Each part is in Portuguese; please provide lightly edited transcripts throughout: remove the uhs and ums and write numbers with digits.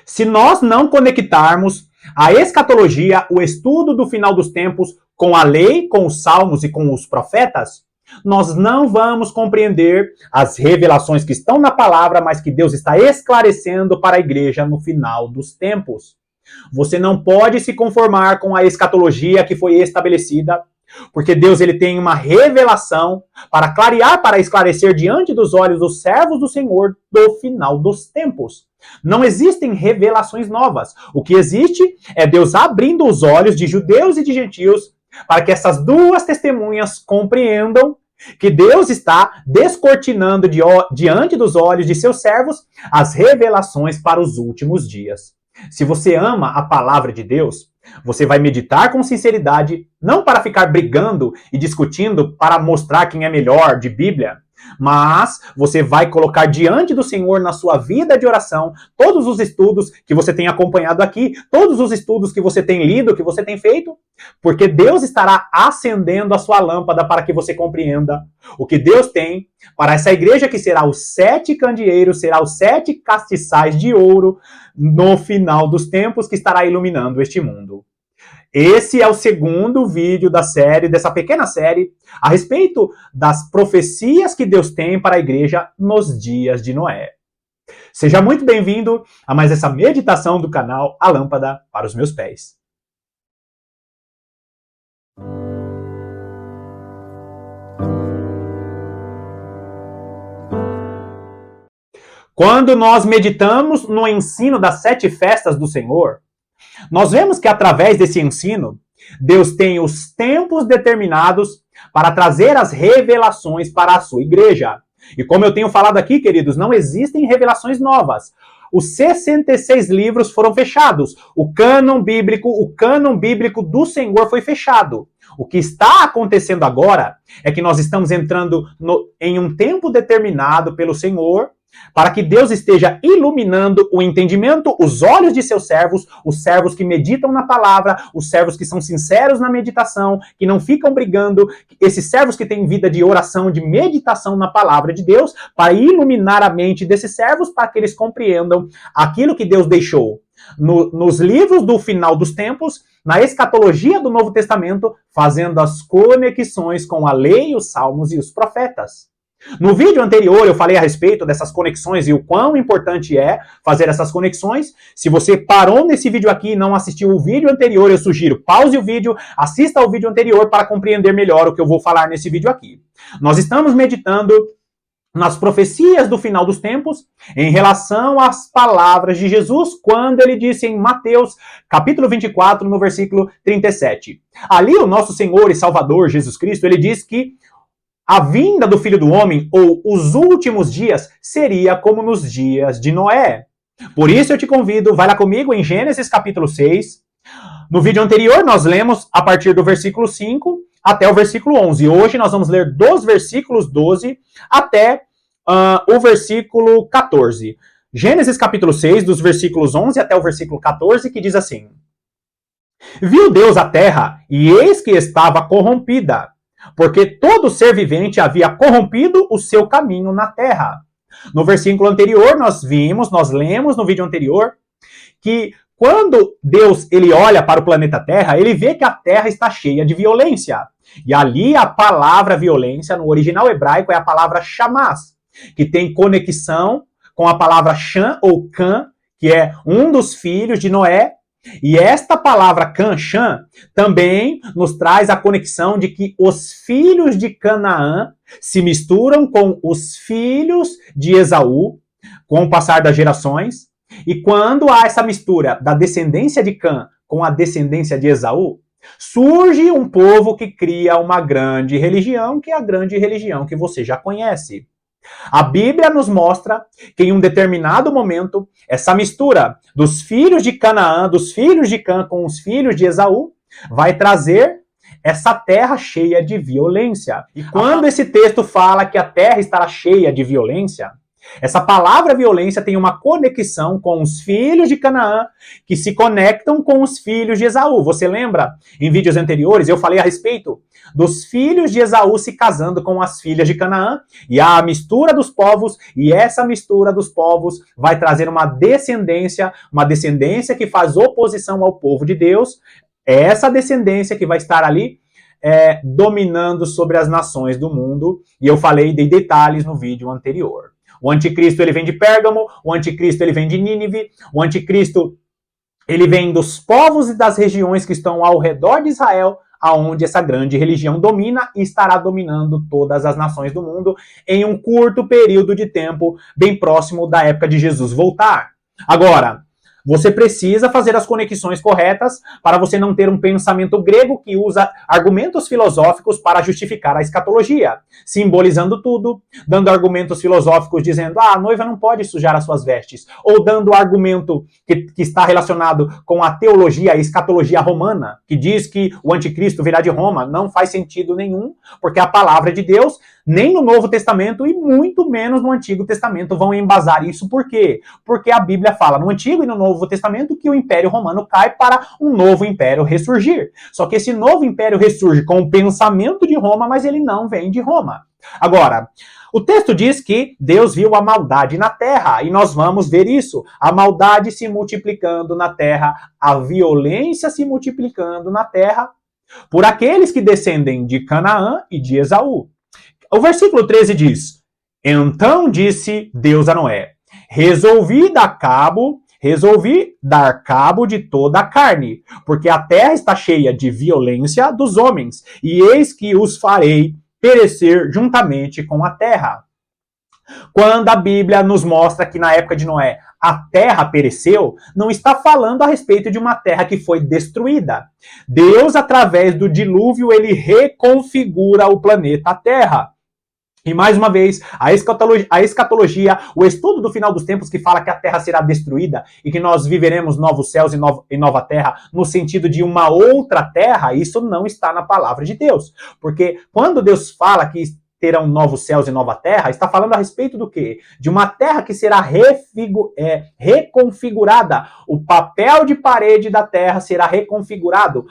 Se nós não conectarmos a escatologia, o estudo do final dos tempos, com a lei, com os salmos e com os profetas, nós não vamos compreender as revelações que estão na palavra, mas que Deus está esclarecendo para a igreja no final dos tempos. Você não pode se conformar com a escatologia que foi estabelecida, porque Deus ele tem uma revelação para clarear, para esclarecer diante dos olhos dos servos do Senhor do final dos tempos. Não existem revelações novas. O que existe é Deus abrindo os olhos de judeus e de gentios para que essas duas testemunhas compreendam que Deus está descortinando diante dos olhos de seus servos as revelações para os últimos dias. Se você ama a palavra de Deus, você vai meditar com sinceridade, não para ficar brigando e discutindo para mostrar quem é melhor de Bíblia, mas você vai colocar diante do Senhor na sua vida de oração todos os estudos que você tem acompanhado aqui, todos os estudos que você tem lido, que você tem feito, porque Deus estará acendendo a sua lâmpada para que você compreenda o que Deus tem para essa igreja que será os 7 candeeiros, será os 7 castiçais de ouro no final dos tempos que estará iluminando este mundo. Esse é o segundo vídeo da série, dessa pequena série, a respeito das profecias que Deus tem para a igreja nos dias de Noé. Seja muito bem-vindo a mais essa meditação do canal A Lâmpada para os Meus Pés. Quando nós meditamos no ensino das 7 festas do Senhor, nós vemos que através desse ensino, Deus tem os tempos determinados para trazer as revelações para a sua igreja. E como eu tenho falado aqui, queridos, não existem revelações novas. Os 66 livros foram fechados. O cânon bíblico do Senhor foi fechado. O que está acontecendo agora é que nós estamos entrando em um tempo determinado pelo Senhor, para que Deus esteja iluminando o entendimento, os olhos de seus servos, os servos que meditam na palavra, os servos que são sinceros na meditação, que não ficam brigando, esses servos que têm vida de oração, de meditação na palavra de Deus, para iluminar a mente desses servos, para que eles compreendam aquilo que Deus deixou nos livros do final dos tempos, na escatologia do Novo Testamento, fazendo as conexões com a lei, os salmos e os profetas. No vídeo anterior eu falei a respeito dessas conexões e o quão importante é fazer essas conexões. Se você parou nesse vídeo aqui e não assistiu o vídeo anterior, eu sugiro pause o vídeo, assista ao vídeo anterior para compreender melhor o que eu vou falar nesse vídeo aqui. Nós estamos meditando nas profecias do final dos tempos em relação às palavras de Jesus quando ele disse em Mateus capítulo 24, no versículo 37. Ali o nosso Senhor e Salvador Jesus Cristo, ele diz que a vinda do Filho do Homem, ou os últimos dias, seria como nos dias de Noé. Por isso eu te convido, vai lá comigo em Gênesis capítulo 6. No vídeo anterior nós lemos a partir do versículo 5 até o versículo 11. Hoje nós vamos ler dos versículos 12 até o versículo 14. Gênesis capítulo 6, dos versículos 11 até o versículo 14, que diz assim: Viu Deus a terra, e eis que estava corrompida, porque todo ser vivente havia corrompido o seu caminho na terra. No versículo anterior, nós lemos no vídeo anterior, que quando Deus ele olha para o planeta Terra, ele vê que a Terra está cheia de violência. E ali a palavra violência, no original hebraico, é a palavra chamás, que tem conexão com a palavra Cham ou Cã, que é um dos filhos de Noé. E esta palavra Cã-Cham também nos traz a conexão de que os filhos de Canaã se misturam com os filhos de Esaú, com o passar das gerações. E quando há essa mistura da descendência de Cã com a descendência de Esaú, surge um povo que cria uma grande religião, que é a grande religião que você já conhece. A Bíblia nos mostra que em um determinado momento, essa mistura dos filhos de Canaã, dos filhos de Cã com os filhos de Esaú, vai trazer essa terra cheia de violência. E quando esse texto fala que a terra estará cheia de violência, Essa palavra violência tem uma conexão com os filhos de Canaã, que se conectam com os filhos de Esaú. Você lembra? Em vídeos anteriores eu falei a respeito dos filhos de Esaú se casando com as filhas de Canaã, e há a mistura dos povos, e essa mistura dos povos vai trazer uma descendência que faz oposição ao povo de Deus. É essa descendência que vai estar ali dominando sobre as nações do mundo, e eu falei de detalhes no vídeo anterior. O anticristo ele vem de Pérgamo, o anticristo ele vem de Nínive, o anticristo ele vem dos povos e das regiões que estão ao redor de Israel, aonde essa grande religião domina e estará dominando todas as nações do mundo em um curto período de tempo, bem próximo da época de Jesus voltar. Agora, você precisa fazer as conexões corretas para você não ter um pensamento grego que usa argumentos filosóficos para justificar a escatologia, simbolizando tudo, dando argumentos filosóficos dizendo, a noiva não pode sujar as suas vestes, ou dando argumento que está relacionado com a teologia, a escatologia romana, que diz que o anticristo virá de Roma. Não faz sentido nenhum, porque a palavra de Deus, nem no Novo Testamento e muito menos no Antigo Testamento vão embasar isso. Por quê? Porque a Bíblia fala no Antigo e no Novo Testamento que o Império Romano cai para um novo império ressurgir. Só que esse novo império ressurge com o pensamento de Roma, mas ele não vem de Roma. Agora, o texto diz que Deus viu a maldade na terra, e nós vamos ver isso. A maldade se multiplicando na terra, a violência se multiplicando na terra, por aqueles que descendem de Canaã e de Esaú. O versículo 13 diz, então disse Deus a Noé, resolvi dar cabo de toda a carne, porque a terra está cheia de violência dos homens, e eis que os farei perecer juntamente com a terra. Quando a Bíblia nos mostra que na época de Noé a terra pereceu, não está falando a respeito de uma terra que foi destruída. Deus, através do dilúvio, ele reconfigura o planeta Terra. E mais uma vez, a escatologia, o estudo do final dos tempos que fala que a terra será destruída e que nós viveremos novos céus e nova terra no sentido de uma outra terra, isso não está na palavra de Deus. Porque quando Deus fala que terão novos céus e nova terra, está falando a respeito do quê? De uma terra que será reconfigurada. O papel de parede da terra será reconfigurado.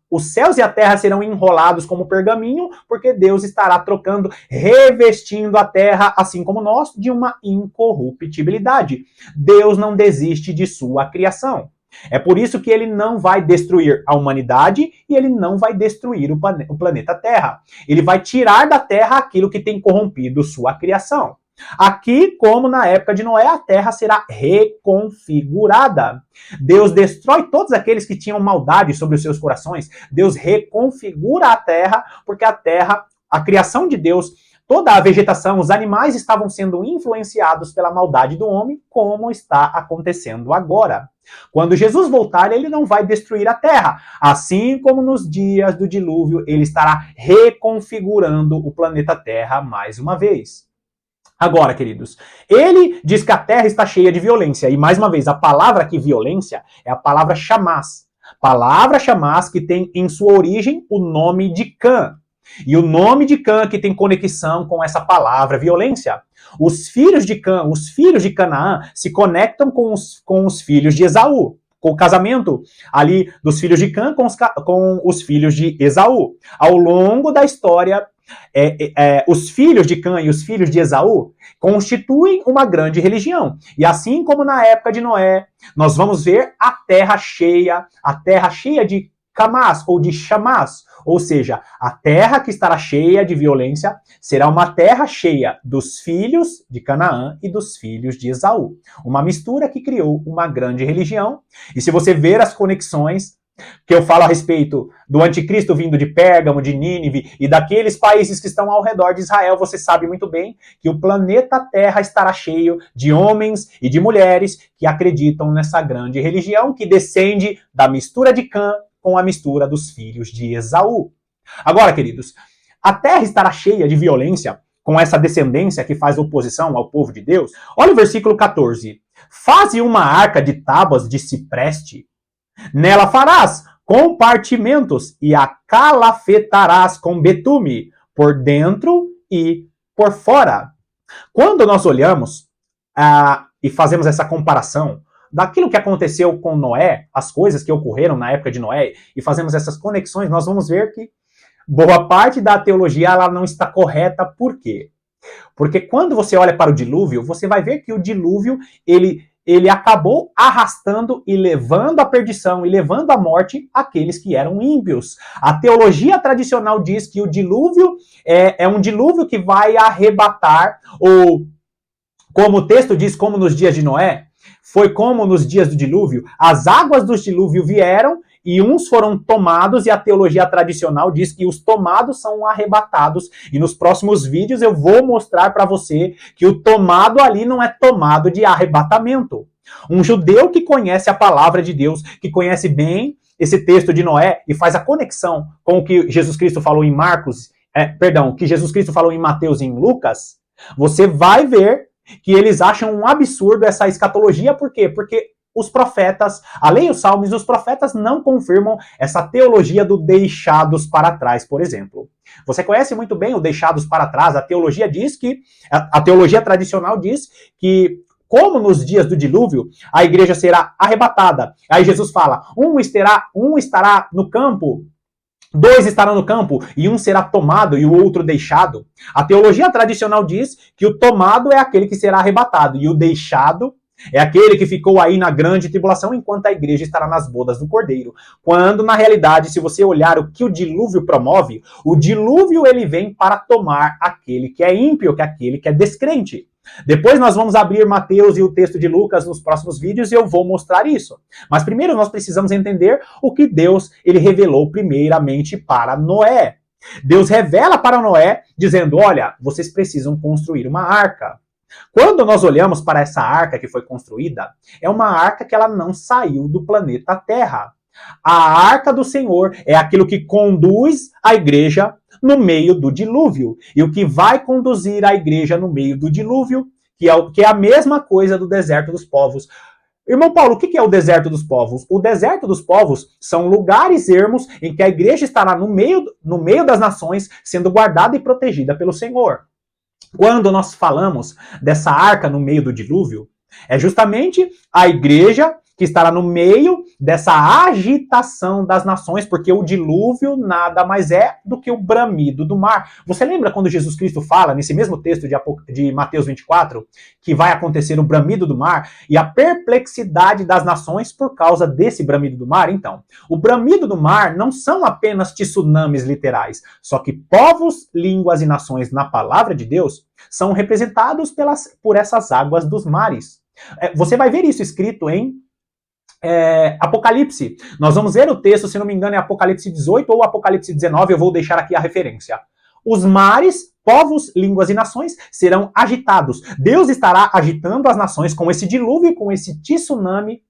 Os céus e a terra serão enrolados como pergaminho, porque Deus estará trocando, revestindo a terra, assim como nós, de uma incorruptibilidade. Deus não desiste de sua criação. É por isso que ele não vai destruir a humanidade e ele não vai destruir o planeta Terra. Ele vai tirar da Terra aquilo que tem corrompido sua criação. Aqui, como na época de Noé, a terra será reconfigurada. Deus destrói todos aqueles que tinham maldade sobre os seus corações. Deus reconfigura a terra, porque a terra, a criação de Deus, toda a vegetação, os animais estavam sendo influenciados pela maldade do homem, como está acontecendo agora. Quando Jesus voltar, ele não vai destruir a terra. Assim como nos dias do dilúvio, ele estará reconfigurando o planeta Terra mais uma vez. Agora, queridos, ele diz que a terra está cheia de violência. E mais uma vez, a palavra aqui, violência, é a palavra chamás. Palavra chamás que tem em sua origem o nome de Cã. E o nome de Cã que tem conexão com essa palavra violência. Os filhos de Cã, os filhos de Canaã, se conectam com os filhos de Esaú. Com o casamento ali dos filhos de Cã com os filhos de Esaú. Ao longo da história, os filhos de Cã e os filhos de Esaú constituem uma grande religião. E assim como na época de Noé, nós vamos ver a terra cheia de Camás ou de Chamás, ou seja, a terra que estará cheia de violência será uma terra cheia dos filhos de Canaã e dos filhos de Esaú. Uma mistura que criou uma grande religião. E se você ver as conexões que eu falo a respeito do anticristo vindo de Pérgamo, de Nínive e daqueles países que estão ao redor de Israel, você sabe muito bem que o planeta Terra estará cheio de homens e de mulheres que acreditam nessa grande religião que descende da mistura de Cã com a mistura dos filhos de Esaú. Agora, queridos, a terra estará cheia de violência com essa descendência que faz oposição ao povo de Deus. Olha o versículo 14. Faze uma arca de tábuas de cipreste. Nela farás compartimentos e a calafetarás com betume, por dentro e por fora. Quando nós olhamos e fazemos essa comparação daquilo que aconteceu com Noé, as coisas que ocorreram na época de Noé, e fazemos essas conexões, nós vamos ver que boa parte da teologia ela não está correta. Por quê? Porque quando você olha para o dilúvio, você vai ver que o dilúvio, ele acabou arrastando e levando à perdição e levando à morte aqueles que eram ímpios. A teologia tradicional diz que o dilúvio é um dilúvio que vai arrebatar, ou como o texto diz, como nos dias de Noé, foi como nos dias do dilúvio, as águas do dilúvio vieram e uns foram tomados, e a teologia tradicional diz que os tomados são arrebatados. E nos próximos vídeos eu vou mostrar para você que o tomado ali não é tomado de arrebatamento. Um judeu que conhece a palavra de Deus, que conhece bem esse texto de Noé e faz a conexão com o que Jesus Cristo falou em que Jesus Cristo falou em Mateus e em Lucas, você vai ver que eles acham um absurdo essa escatologia. Por quê? Porque os profetas, a lei e os salmos, os profetas não confirmam essa teologia do deixados para trás, por exemplo. Você conhece muito bem o deixados para trás. A teologia diz que, a teologia tradicional diz que, como nos dias do dilúvio, a igreja será arrebatada. Aí Jesus fala, um estará no campo, 2 estarão no campo, e um será tomado e o outro deixado. A teologia tradicional diz que o tomado é aquele que será arrebatado, e o deixado é aquele que ficou aí na grande tribulação enquanto a igreja estará nas bodas do Cordeiro. Quando, na realidade, se você olhar o que o dilúvio promove, o dilúvio ele vem para tomar aquele que é ímpio, que é aquele que é descrente. Depois nós vamos abrir Mateus e o texto de Lucas nos próximos vídeos e eu vou mostrar isso. Mas primeiro nós precisamos entender o que Deus ele revelou primeiramente para Noé. Deus revela para Noé dizendo, olha, vocês precisam construir uma arca. Quando nós olhamos para essa arca que foi construída, é uma arca que ela não saiu do planeta Terra. A arca do Senhor é aquilo que conduz a igreja no meio do dilúvio. E o que vai conduzir a igreja no meio do dilúvio, que é a mesma coisa do deserto dos povos. Irmão Paulo, o que é o deserto dos povos? O deserto dos povos são lugares ermos em que a igreja estará no meio das nações, sendo guardada e protegida pelo Senhor. Quando nós falamos dessa arca no meio do dilúvio, é justamente a igreja que estará no meio dessa agitação das nações, porque o dilúvio nada mais é do que o bramido do mar. Você lembra quando Jesus Cristo fala, nesse mesmo texto de Mateus 24, que vai acontecer o bramido do mar e a perplexidade das nações por causa desse bramido do mar? Então, o bramido do mar não são apenas tsunamis literais, só que povos, línguas e nações na palavra de Deus são representados por essas águas dos mares. Você vai ver isso escrito em Apocalipse. Nós vamos ver o texto, se não me engano, é Apocalipse 18 ou Apocalipse 19, eu vou deixar aqui a referência. Os mares, povos, línguas e nações serão agitados. Deus estará agitando as nações com esse dilúvio, com esse tsunami,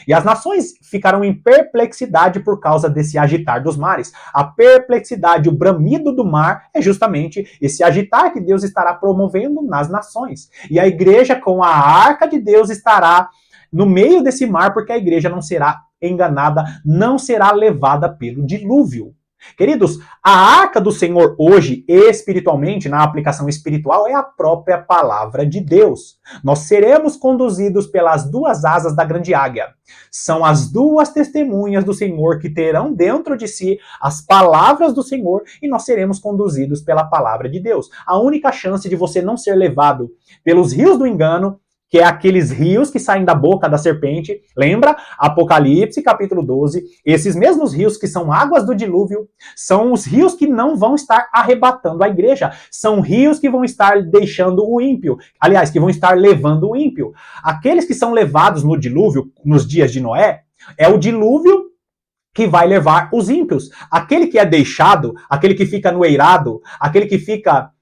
e as nações ficarão em perplexidade por causa desse agitar dos mares. A perplexidade, o bramido do mar, é justamente esse agitar que Deus estará promovendo nas nações. E a igreja, com a arca de Deus, estará no meio desse mar, porque a igreja não será enganada, não será levada pelo dilúvio. Queridos, a arca do Senhor hoje, espiritualmente, na aplicação espiritual, é a própria palavra de Deus. Nós seremos conduzidos pelas 2 asas da grande águia. São as 2 testemunhas do Senhor que terão dentro de si as palavras do Senhor e nós seremos conduzidos pela palavra de Deus. A única chance de você não ser levado pelos rios do engano, que é aqueles rios que saem da boca da serpente. Lembra? Apocalipse, capítulo 12. Esses mesmos rios que são águas do dilúvio, são os rios que não vão estar arrebatando a igreja. São rios que vão estar deixando o ímpio. Aliás, que vão estar levando o ímpio. Aqueles que são levados no dilúvio, nos dias de Noé, é o dilúvio que vai levar os ímpios. Aquele que é deixado, aquele que fica no eirado, aquele que fica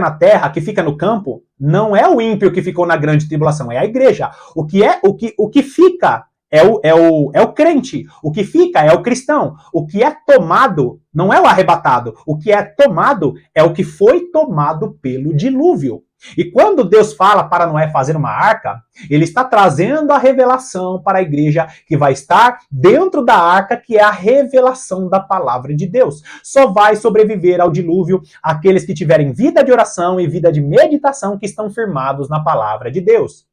na terra, que fica no campo, não é o ímpio que ficou na grande tribulação, é a igreja. O que fica é o crente. O que fica é o cristão. O que é tomado não é o arrebatado. O que é tomado é o que foi tomado pelo dilúvio. E quando Deus fala para Noé fazer uma arca, ele está trazendo a revelação para a igreja que vai estar dentro da arca, que é a revelação da palavra de Deus. Só vai sobreviver ao dilúvio aqueles que tiverem vida de oração e vida de meditação, que estão firmados na palavra de Deus.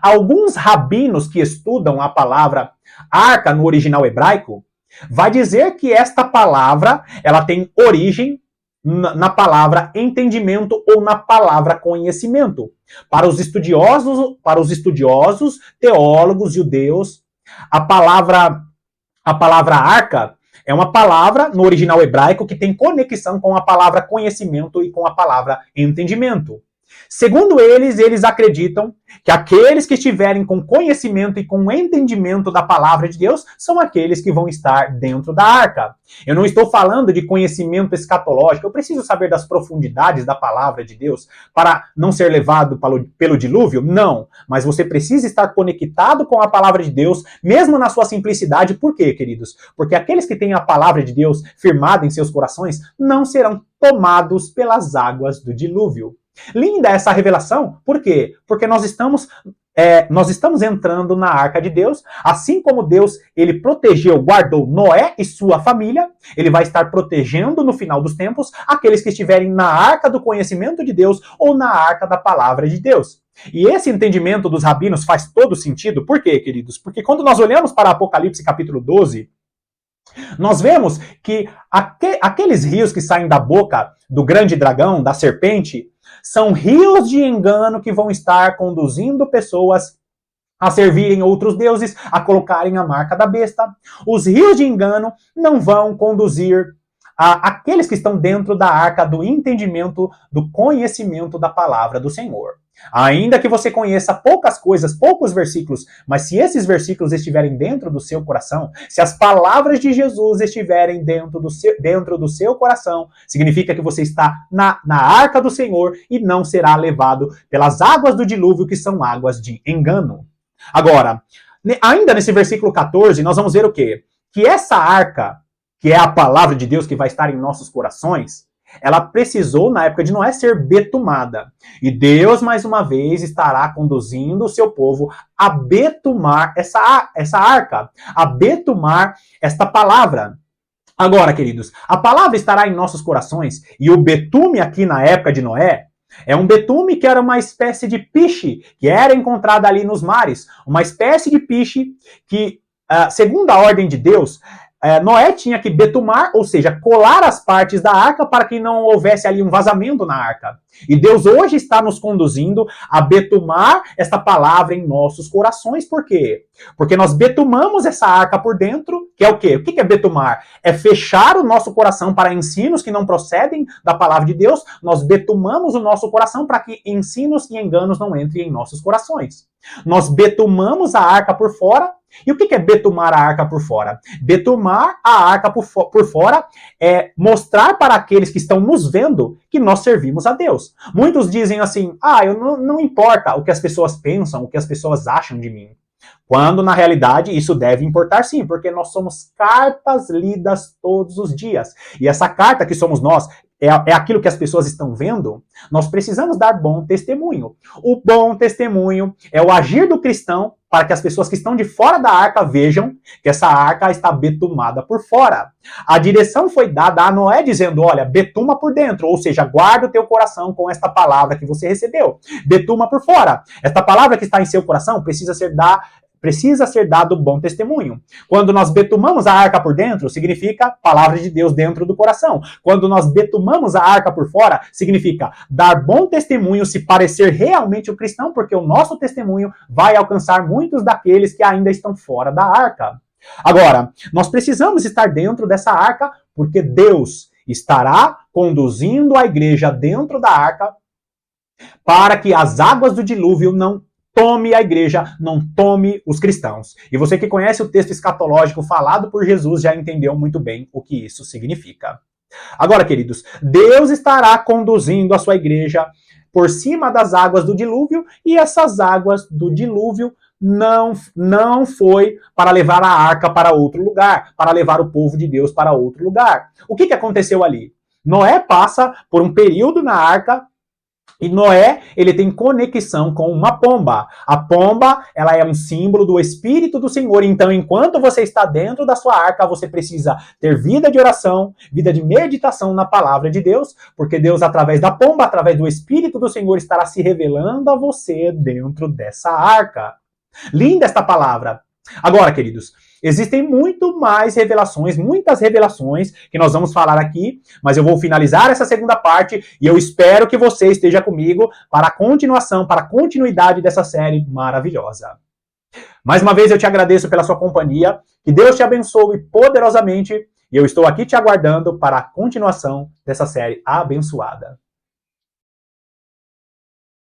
Alguns rabinos que estudam a palavra arca no original hebraico vai dizer que esta palavra ela tem origem na palavra entendimento ou na palavra conhecimento. Para os estudiosos teólogos judeus, a palavra arca é uma palavra no original hebraico que tem conexão com a palavra conhecimento e com a palavra entendimento. Segundo eles acreditam que aqueles que estiverem com conhecimento e com entendimento da palavra de Deus são aqueles que vão estar dentro da arca. Eu não estou falando de conhecimento escatológico, eu preciso saber das profundidades da palavra de Deus para não ser levado pelo dilúvio? Não, mas você precisa estar conectado com a palavra de Deus, mesmo na sua simplicidade. Por quê, queridos? Porque aqueles que têm a palavra de Deus firmada em seus corações não serão tomados pelas águas do dilúvio. Linda essa revelação, por quê? Porque nós estamos entrando na arca de Deus, assim como Deus, ele protegeu, guardou Noé e sua família, ele vai estar protegendo no final dos tempos aqueles que estiverem na arca do conhecimento de Deus ou na arca da palavra de Deus. E esse entendimento dos rabinos faz todo sentido, por quê, queridos? Porque quando nós olhamos para Apocalipse capítulo 12, nós vemos que aqueles rios que saem da boca do grande dragão, da serpente, são rios de engano que vão estar conduzindo pessoas a servirem outros deuses, a colocarem a marca da besta. Os rios de engano não vão conduzir aqueles que estão dentro da arca do entendimento, do conhecimento da palavra do Senhor. Ainda que você conheça poucas coisas, poucos versículos, mas se esses versículos estiverem dentro do seu coração, se as palavras de Jesus estiverem dentro do seu coração, significa que você está na arca do Senhor e não será levado pelas águas do dilúvio, que são águas de engano. Agora, ainda nesse versículo 14, nós vamos ver o quê? Que essa arca, que é a palavra de Deus que vai estar em nossos corações, ela precisou, na época de Noé, ser betumada. E Deus, mais uma vez, estará conduzindo o seu povo a betumar essa arca, a betumar esta palavra. Agora, queridos, a palavra estará em nossos corações, e o betume aqui na época de Noé é um betume que era uma espécie de piche, que era encontrada ali nos mares. Uma espécie de piche que, segundo a ordem de Deus, Noé tinha que betumar, ou seja, colar as partes da arca para que não houvesse ali um vazamento na arca. E Deus hoje está nos conduzindo a betumar esta palavra em nossos corações. Por quê? Porque nós betumamos essa arca por dentro, que é o quê? O que é betumar? É fechar o nosso coração para ensinos que não procedem da palavra de Deus. Nós betumamos o nosso coração para que ensinos e enganos não entrem em nossos corações. Nós betumamos a arca por fora. E o que é betumar a arca por fora? Betumar a arca por fora é mostrar para aqueles que estão nos vendo que nós servimos a Deus. Muitos dizem assim, não importa o que as pessoas pensam, o que as pessoas acham de mim. Quando, na realidade, isso deve importar sim, porque nós somos cartas lidas todos os dias. E essa carta que somos nós, é aquilo que as pessoas estão vendo, nós precisamos dar bom testemunho. O bom testemunho é o agir do cristão para que as pessoas que estão de fora da arca vejam que essa arca está betumada por fora. A direção foi dada a Noé dizendo, olha, betuma por dentro, ou seja, guarda o teu coração com esta palavra que você recebeu. Betuma por fora. Esta palavra que está em seu coração precisa ser dado bom testemunho. Quando nós betumamos a arca por dentro, significa palavra de Deus dentro do coração. Quando nós betumamos a arca por fora, significa dar bom testemunho, se parecer realmente o cristão, porque o nosso testemunho vai alcançar muitos daqueles que ainda estão fora da arca. Agora, nós precisamos estar dentro dessa arca, porque Deus estará conduzindo a igreja dentro da arca para que as águas do dilúvio não tome a igreja, não tome os cristãos. E você que conhece o texto escatológico falado por Jesus já entendeu muito bem o que isso significa. Agora, queridos, Deus estará conduzindo a sua igreja por cima das águas do dilúvio, e essas águas do dilúvio não foi para levar a arca para outro lugar, para levar o povo de Deus para outro lugar. O que aconteceu ali? Noé passa por um período na arca e Noé, ele tem conexão com uma pomba. A pomba, ela é um símbolo do Espírito do Senhor. Então, enquanto você está dentro da sua arca, você precisa ter vida de oração, vida de meditação na palavra de Deus, porque Deus, através da pomba, através do Espírito do Senhor, estará se revelando a você dentro dessa arca. Linda esta palavra. Agora, queridos, existem muito mais revelações, muitas revelações que nós vamos falar aqui, mas eu vou finalizar essa segunda parte e eu espero que você esteja comigo para a continuação, para a continuidade dessa série maravilhosa. Mais uma vez eu te agradeço pela sua companhia, que Deus te abençoe poderosamente e eu estou aqui te aguardando para a continuação dessa série abençoada.